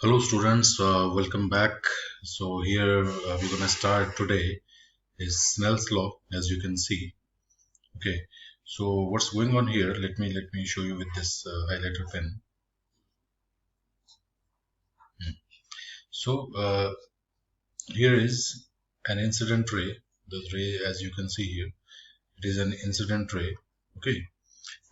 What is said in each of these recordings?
Hello students, welcome back. So here we're gonna start today is Snell's law, as you can see. Okay, so what's going on here? Let me show you with this highlighter pen. So here is an incident ray. The ray, as you can see here, it is an incident ray. Okay,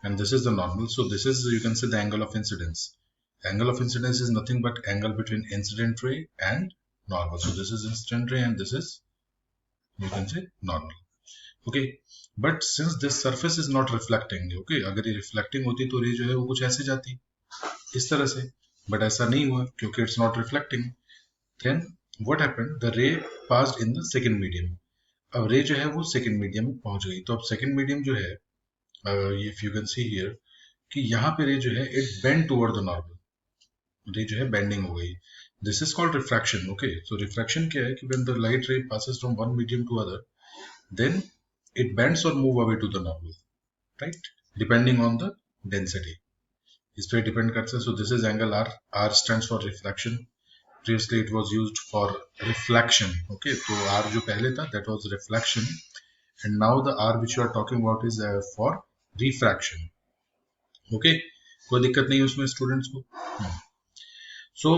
and this is the normal. So this is, you can say, the angle of incidence. Angle of incidence is nothing but angle between incident ray and normal. So this is incident ray and this is, you can say, normal. Okay, but since this surface is not reflecting, okay, अगर ये reflecting होती तो रे जो है वो कुछ ऐसे जाती इस तरह से, but ऐसा नहीं हुआ क्योंकि it's not reflecting. Then what happened? The ray passed in the second medium. अब रे जो है वो second medium में पहुंच गई. तो अब second medium जो है, if you can see here, कि यहाँ पे रे जो है it bend toward the normal. रे जो है bending हो गई. This is called refraction. Okay, so refraction क्या है कि when the light ray passes from one medium to other, then it bends or move away to the normal, right, depending on the density. इस पे depend करता है. So this is angle R. R stands for refraction. Previously it was used for reflection. Okay, तो R जो पहले था that was reflection, and now the R which you are talking about is for refraction. Okay, कोई दिक्कत नहीं है उसमें students को. So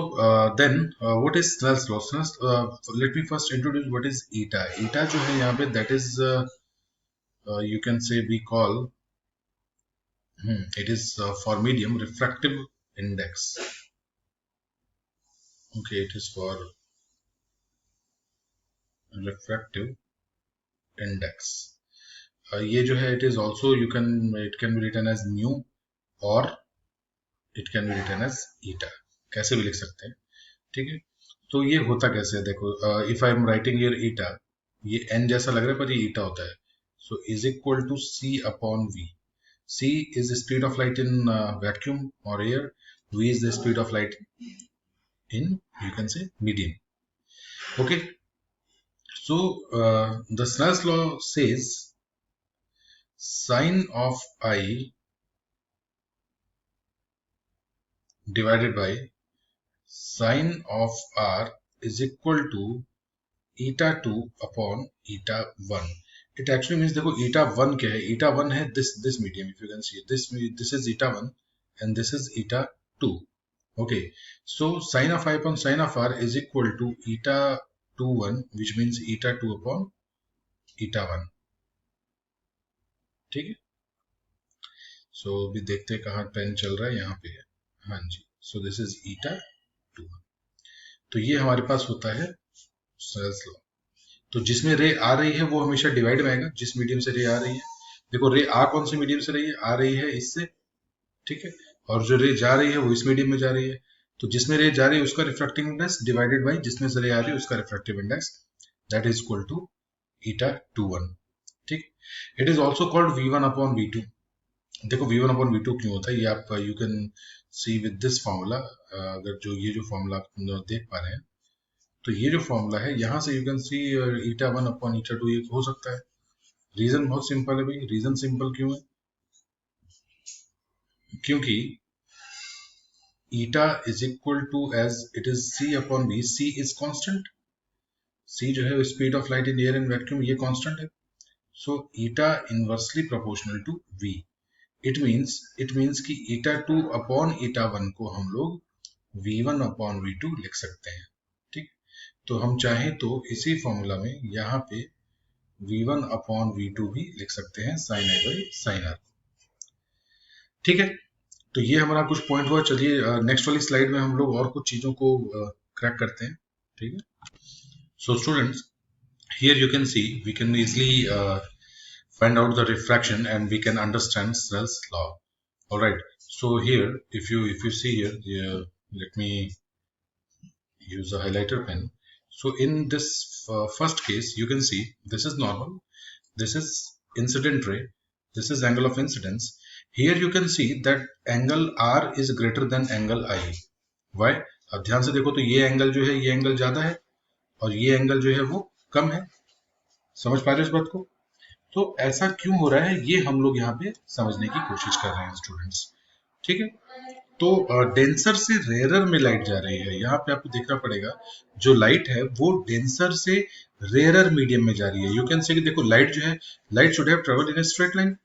then what is Snell's law? Let me first introduce what is eta. Eta जो है यहाँ पे, that is you can say, we call it is for medium refractive index. Okay, it is for refractive index. ये जो है, it is also, it can be written as mu or it can be written as eta. कैसे भी लिख सकते हैं, ठीक है. तो ये होता कैसे है, देखो, if I am writing here eta, ये n जैसा लग रहा है पर ये eta होता है. So is equal to c upon v. C is the speed of light in vacuum or air. V is the speed of light in, you can say, medium. Okay, so the Snell's law says sine of I divided by sine of R is equal to eta 2 upon eta 1. It actually means, देखो, eta 1 क्या है? Eta 1 है this medium. If you can see this is eta 1 and this is eta 2. Okay, so sine of I upon sine of R is equal to eta 2 1, which means eta 2 upon eta 1. ठीक है. सो अभी देखते हैं कहाँ pen चल रहा है, यहाँ पे है. हाँ जी, सो दिस इज eta 2. तो ये हमारे पास होता है Snell's law. तो जिसमें रे आ रही है वो हमेशा डिवाइड में आएगा, जिस मीडियम से रे आ रही है. देखो, रे आ कौन से मीडियम से रही है? आ रही है इससे, ठीक है, और जो रे जा रही है वो इस मीडियम में जा रही है. तो जिसमें रे जा रही है उसका रिफ्रैक्टिव इंडेक्स डिवाइडेड बाय जिसमें से रे आ रही है उसका refractive index, that is equal to eta 2 1. ठीक. It is also called v1 upon v2. देखो, v1 अपॉन v2 क्यों होता है ये आप you can C with this formula. अगर जो ये जो फॉर्मूला आप देख पा रहे हैं, तो ये जो फॉर्मूला है यहाँ से you can C eta 1 upon eta 2 ये हो सकता है. रीजन बहुत सिंपल है भाई. रीजन सिंपल क्यों है? क्योंकि eta is equal to, as it is c upon v. c is constant. c जो है speed of light in air and vacuum, ये कांस्टेंट है. So eta inversely proportional to v. It means कि eta 2 upon eta 1 को हम लोग v1 upon v2 लिख सकते हैं. ठीक. तो हम चाहें तो इसी फॉर्मूला में यहाँ पे v1 अपॉन v2 भी लिख सकते हैं, sin a by sin r. ठीक है. तो ये हमारा कुछ पॉइंट हुआ. चलिए नेक्स्ट वाली स्लाइड में हम लोग और कुछ चीजों को क्रैक करते हैं. ठीक है. So students, here you can see we can easily find out the refraction and we can understand Snell's law. All right, so here if you see here, let me use a highlighter pen. So in this first case, you can see this is normal, this is incident ray, this is angle of incidence. Here you can see that angle R is greater than angle I. Why? अब ध्यान से देखो तो ये angle जो है, ये angle ज्यादा है और ये एंगल जो है वो कम है. समझ पा रहे हो इस बात को? तो ऐसा क्यों हो रहा है ये हम लोग यहाँ पे समझने की कोशिश कर रहे हैं स्टूडेंट्स. ठीक है. तो डेंसर से रेयरर में लाइट जा रही है। यहाँ पे आपको देखना पड़ेगा जो लाइट है वो डेंसर से रेयरर मीडियम में जा रही है। यू कैन से कि देखो लाइट जो है, light should have travelled in a straight line.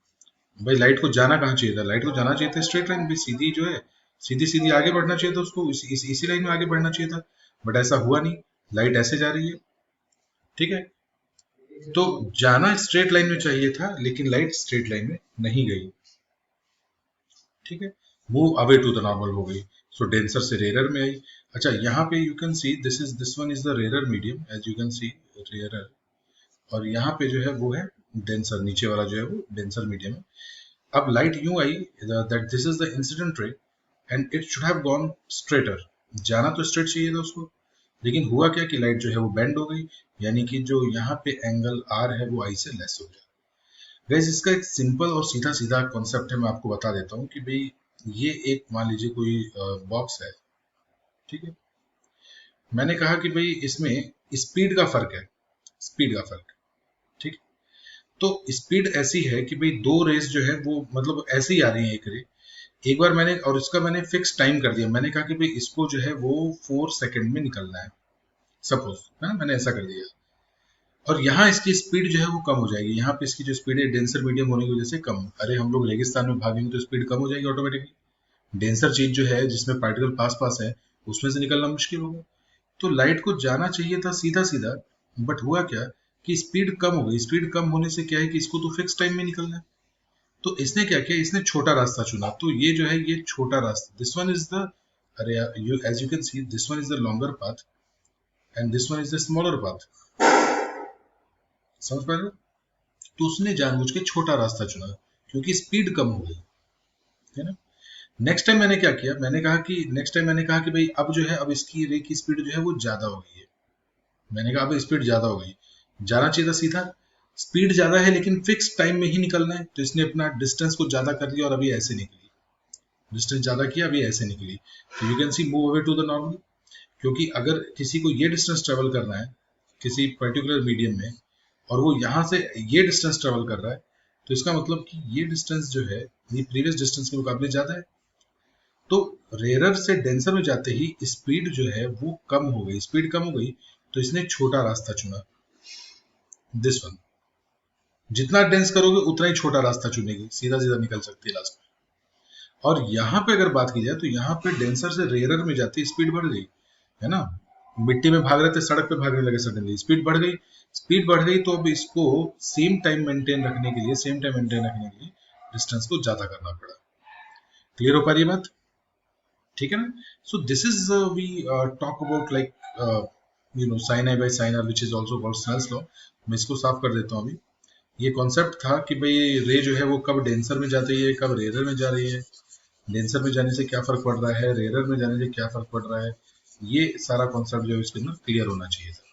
भाई लाइट को जाना कहाँ चाहिए था? लाइट को जाना चाहिए था स्ट्रेट लाइन भी, सीधी जो है सीधी सीधी आगे बढ़ना चाहिए था उसको, इसी लाइन में आगे बढ़ना चाहिए था, बट ऐसा हुआ नहीं, लाइट ऐसे जा रही है। ठीक है, तो जाना स्ट्रेट लाइन में चाहिए था लेकिन लाइट स्ट्रेट लाइन में नहीं गई। ठीक है, move away to the normal हो गई, सो डेंसर से रेयरर में आई। अच्छा, यहाँ पे you can see this one is the rarer medium, as you can see rarer, और यहाँ पे जो है वो है डेंसर, नीचे वाला जो है वो डेंसर मीडियम है। अब लाइट यूं आई that this is the incident ray and it should have gone straighter, जाना तो स्ट्रेट चाहिए था उसको, लेकिन हुआ क्या कि लाइट जो है वो बेंड हो गई, यानी कि जो यहाँ पे एंगल आर है वो आई से लेस हो गया। गाइस इसका एक सिंपल और सीधा सीधा कॉन्सेप्ट है, मैं आपको बता देता हूँ कि भाई ये एक मान लीजिए कोई बॉक्स है। ठीक है, मैंने कहा कि भाई इसमें स्पीड का फर्क है, स्पीड का फर्क। ठीक, तो स्पीड ऐसी है कि भाई दो रेस जो है वो मतलब ऐसे ही आ रही है एक रे, एक बार मैंने, और इसका मैंने फिक्स टाइम कर दिया, मैंने कहा कि भाई इसको जो है वो 4 सेकंड में निकलना है सपोज, है ना, मैंने ऐसा कर दिया। और यहाँ इसकी स्पीड जो है वो कम हो जाएगी, यहाँ पे इसकी जो स्पीड है डेंसर मीडियम होने की वजह से कम। अरे हम लोग रेगिस्तान में भागेंगे तो स्पीड कम हो जाएगी ऑटोमेटिकली, डेंसर चीज जो है जिसमें पार्टिकल पास पास है उसमें से निकलना मुश्किल होगा। तो लाइट को जाना चाहिए था सीधा सीधा, बट हुआ क्या कि स्पीड कम हो गई। स्पीड कम होने से क्या है कि इसको तो फिक्स टाइम में निकलना है, तो इसने क्या किया, इसने छोटा रास्ता चुना। तो ये जो है ये छोटा रास्ता, दिस वन इज द, अरे you as you can see this one is the longer path and this one is the smaller path, समझ पा रहे हो? तो उसने जानबूझ के छोटा रास्ता चुना क्योंकि स्पीड कम हो गई, है ना। नेक्स्ट टाइम मैंने क्या किया, मैंने कहा कि भाई अब जो है अब इसकी रे की स्पीड जो है वो ज्यादा हो गई है। मैंने कहा अब स्पीड ज्यादा हो गई, जाना चाहिए था सीधा, स्पीड ज्यादा है लेकिन फिक्स टाइम में ही निकलना है, तो इसने अपना डिस्टेंस को ज्यादा कर दिया और अभी ऐसे निकली, डिस्टेंस ज्यादा किया अभी ऐसे निकली। तो you can see move away to the normal, क्योंकि अगर किसी को ये डिस्टेंस ट्रेवल करना है किसी पर्टिकुलर मीडियम में और वो यहाँ से ये डिस्टेंस ट्रेवल कर रहा है, तो इसका मतलब कि ये डिस्टेंस जो है ये प्रीवियस डिस्टेंस के मुकाबले ज्यादा है। तो रेयरर से डेंसर में जाते ही स्पीड जो है वो कम हो गई, स्पीड कम हो गई, तो इसने छोटा रास्ता चुना, दिस वन। जितना डेंस करोगे उतना ही छोटा रास्ता चुनेगी, सीधा सीधा निकल सकती है लास्ट में। और यहाँ पे अगर बात की जाए तो यहाँ पे डेंसर से रेयरर में जाती स्पीड बढ़ गई, है ना। मिट्टी में भाग रहे थे, सड़क पे भागने लगे, सडनली स्पीड बढ़ गई, स्पीड बढ़ गई, तो अब इसको सेम टाइम मेंटेन रखने के लिए डिस्टेंस को ज्यादा करना पड़ा। क्लियर हो पा रही है बात? ठीक है ना। So this is we talk about like sine i by sine r which is also called Snell's law. मैं इसको साफ कर देता हूँ अभी। ये कॉन्सेप्ट था कि भाई रे जो है वो कब डेंसर में जाती है कब रेयरर में जा रही है, डेंसर में जाने से क्या फर्क पड़ रहा है, रेयरर में जाने से क्या फर्क पड़ रहा है, ये सारा कॉन्सेप्ट जो है इसके अंदर क्लियर होना चाहिए था।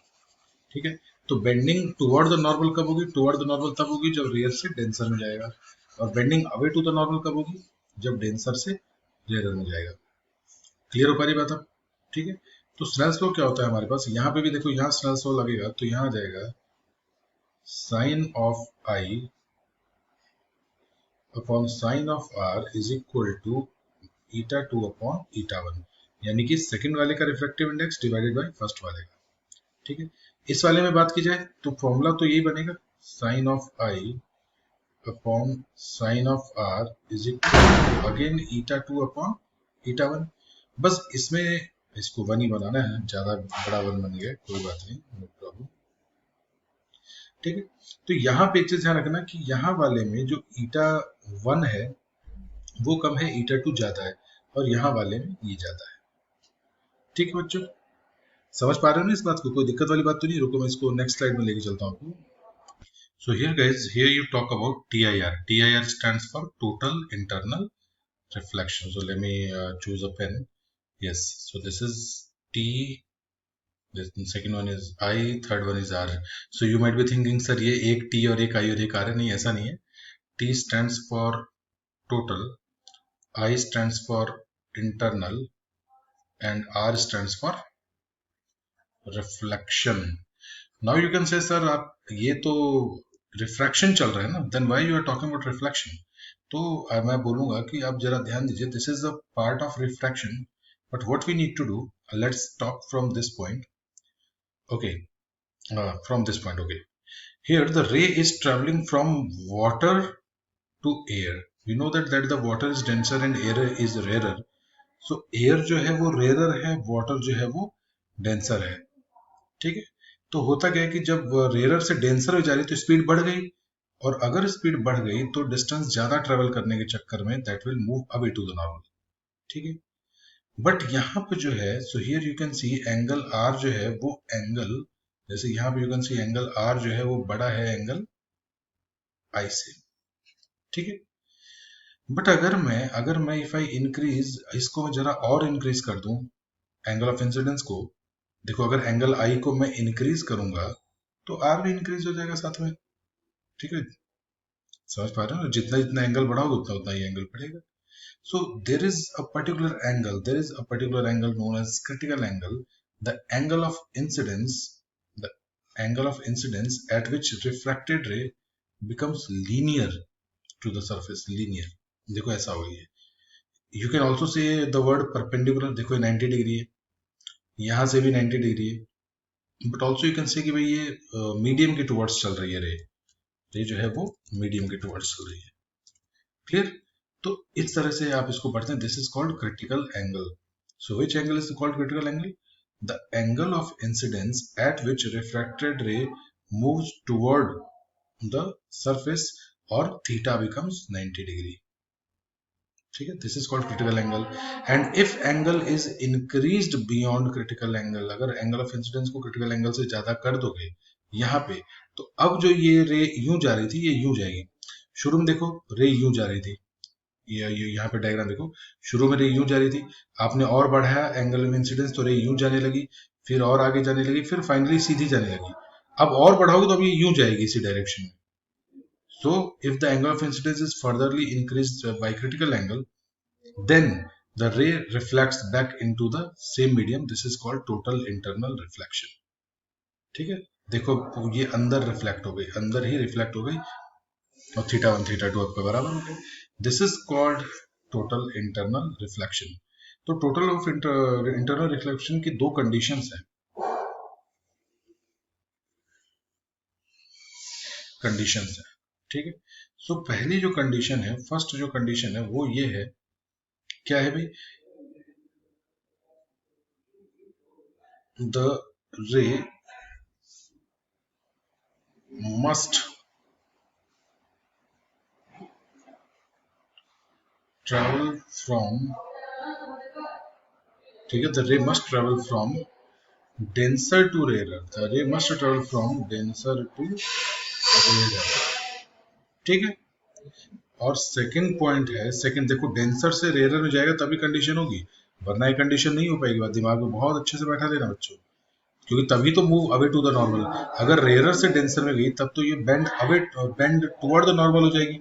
ठीक है, तो बेंडिंग टुवर्ड द नॉर्मल कब होगी? टुवर्ड द नॉर्मल तब होगी जब रेयर से डेंसर में जाएगा, और bending away to the normal कब होगी? जब डेंसर से रेयर में जाएगा। क्लियर हो पा रही बात अब? ठीक है, तो स्नेल्स लॉ क्या होता है हमारे पास, यहाँ पे भी देखो, यहाँ स्नेल्स लॉ लगेगा तो यहाँ आ जाएगा sine of i upon sine of r is equal to eta 2 upon eta 1, यानी कि सेकंड वाले का refractive index divided by first वाले का। ठीक है, इस वाले में बात की जाए तो फॉर्मूला तो यही बनेगा, sine of i upon sine of r is equal again eta 2 upon eta 1। बस इसमें इसको 1 ही बनाना है, ज्यादा बड़ा 1 बन गया, कोई बात नहीं, नो प्रॉब्लम। ठीक है, तो यहाँ पे एक चीज ध्यान रखना कि यहाँ वाले में जो ईटा 1 है वो कम है, ईटा 2 ज्यादा है, और यहाँ वाले में ये ज्यादा है। ठीक है बच्चों, समझ पा रहे हो ना इस बात को? कोई दिक्कत वाली बात तो नहीं? रुको मैं इसको नेक्स्ट स्लाइड में लेके चलता हूँ आपको। So here guys, here you talk about TIR. TIR stands for total internal reflection. So let me choose a pen. Yes, so this is T, the second one is I, third one is R. So you might be thinking sir ये एक T और एक I और एक R है, नहीं ऐसा नहीं है। T stands for total, I stands for internal and R stands for reflection. Now you can say sir आप ये तो रिफ्रैक्शन चल रहा है ना, then why you are talking about reflection? तो मैं बोलूंगा कि आप जरा ध्यान दीजिए, this is the part of refraction, but what we need to do, let's talk from this point. Okay, from this point. Okay, here the ray is traveling from water to air. We know that the water is denser and air is rarer. So air जो है वो rarer है, water जो है वो denser है. ठीक है, तो होता क्या है कि जब रेयर से डेंसर हो जा रही तो स्पीड बढ़ गई, और अगर स्पीड बढ़ गई तो डिस्टेंस ज्यादा ट्रेवल करने के चक्कर में that will move away to the normal. ठीक है, बट यहाँ पे जो है, so here you can see angle r जो है वो एंगल, जैसे यहाँ पे you can see angle r जो है वो बड़ा है एंगल आई से. ठीक है, बट अगर मैं इफ आई इंक्रीज इसको, मैं जरा और इंक्रीज कर दूं एंगल ऑफ इंसिडेंस को, देखो अगर एंगल आई को मैं इंक्रीज करूंगा तो आर भी इंक्रीज हो जाएगा साथ में. ठीक है, समझ पा रहे हो, जितना जितना एंगल बढ़ाओगे उतना उतना ही एंगल बढ़ेगा. So there is a particular angle known as critical angle, the angle of incidence, the angle of incidence at which refracted ray becomes linear to the surface. Linear, देखो ऐसा हो गया. You can also say the word perpendicular. देखो 90 degree है, यहाँ से भी 90 degree है, but also you can say कि भाई ये मीडियम के टुवर्ड्स चल रही है रे जो है वो मीडियम के टुवर्ड्स चल रही है. क्लियर? तो इस तरह से आप इसको पढ़ते हैं. This is called critical angle. So which angle is called critical angle? The angle of incidence at which refracted रे मूव्स टुवर्ड द सरफेस और थीटा बिकम्स 90 डिग्री. ठीक है, this is called critical angle. And if angle is increased beyond critical angle, अगर angle of incidence को critical angle से ज्यादा कर दोगे यहाँ पे, तो अब जो ये रे यूं जा रही थी ये यूं जाएगी. शुरू में देखो रे यूं जा रही थी, ये यहाँ पे डायग्राम देखो, शुरू में रे यूं जा रही थी, आपने और बढ़ाया एंगल ऑफ इंसिडेंस तो रे यूं जाने लगी, फिर और आगे जाने लगी, फिर फाइनली सीधी जाने लगी. अब और बढ़ाओगे तो अब ये यूं जाएगी इसी डायरेक्शन में. So if the angle of incidence is furtherly increased by critical angle, then the ray reflects back into the same medium. This is called total internal reflection. ठीक है, देखो ये अंदर रिफ्लेक्ट हो गई, अंदर ही रिफ्लेक्ट हो गई, और थीटा 1 थीटा 2 आपके बराबर हो गए. This is called total internal reflection. तो टोटल ऑफ इंटरनल रिफ्लेक्शन की दो कंडीशंस हैं. ठीक है, सो पहली जो कंडीशन है, फर्स्ट जो कंडीशन है वो ये है, क्या है भाई? The ray must travel from, ठीक है, the ray must travel from denser to rarer. The ray must travel from denser to rarer. ठीक है, और सेकंड पॉइंट है, सेकंड देखो डेंसर से रेयर में जाएगा तभी कंडीशन होगी, वरना ये कंडीशन नहीं हो पाएगी. बात दिमाग में बहुत अच्छे से बैठा लेना बच्चों, क्योंकि तभी तो move away to the normal. अगर रेयर से डेंसर में गई तब तो ये बेंड टुवर्ड द नॉर्मल हो जाएगी.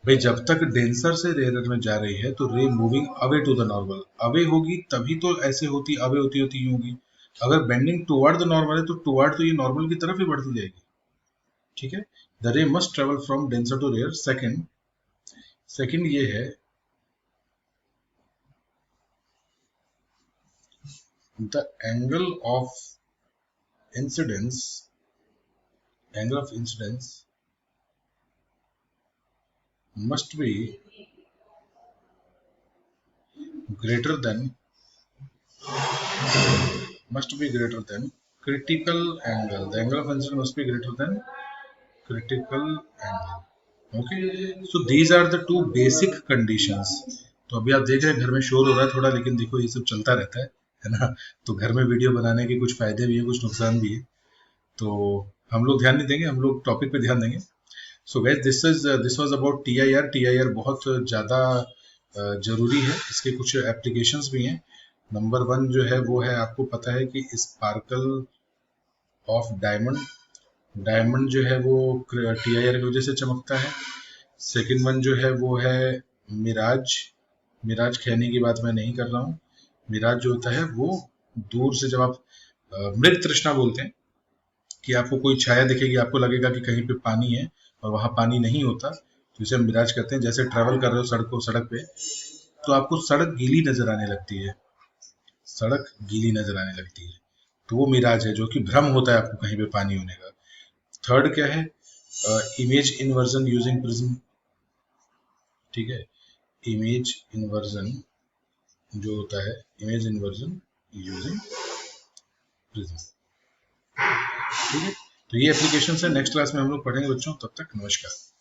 भाई जब तक डेंसर से रेयर में जा रही है तो ray moving away to the normal, away होगी तभी तो ऐसे होती, अवे होती होती यूं होगी. अगर बेंडिंग टुवर्ड द नॉर्मल है तो टुवर्ड तो ये नॉर्मल की तरफ ही बढ़ती जाएगी. ठीक है, the ray must travel from denser to rarer. Second ये है, the angle of incidence must be greater than critical angle. The angle of incidence must be greater than critical angle. Okay, so these are the two basic conditions. तो अभी आप देख रहे हैं घर में शोर हो रहा है थोड़ा, लेकिन देखो ये सब चलता रहता है ना. तो घर में वीडियो बनाने के कुछ फायदे भी है, कुछ नुकसान भी है, तो हम लोग ध्यान नहीं देंगे, हम लोग टॉपिक पे ध्यान देंगे. So guys, this was about TIR. TIR बहुत ज़्यादा जरूरी है, इसके कुछ एप्लीकेशंस भी हैं. नंबर 1 जो है वो है, आपको पता है कि स्पार्कल ऑफ डायमंड जो है वो TIR की वजह से चमकता है. सेकंड वन जो है वो है मिराज खैनी की बात मैं नहीं कर रहा हूँ. मिराज जो होता है वो दूर से, जब आप मृग तृष्णा बोलते हैं कि आपको कोई छाया दिखेगी, आपको लगेगा कि कहीं पे पानी है और वहां पानी नहीं होता, तो इसे हम मिराज कहते हैं। जैसे ट्रैवल कर रहे हो सड़क पे, तो आपको सड़क गीली नजर आने लगती है, सड़क गीली नजर आने लगती है, तो वो मिराज है, जो कि भ्रम होता है आपको कहीं पे पानी होने का। थर्ड क्या है? Image inversion using prism. ठीक है, इमेज इन्वर्जन जो होता है, इमेज इन्वर्जन यूजिंग प्रिज्म। ठीक है, तो ये एप्लीकेशन है, नेक्स्ट क्लास में हम लोग पढ़ेंगे बच्चों। तब तक नमस्कार।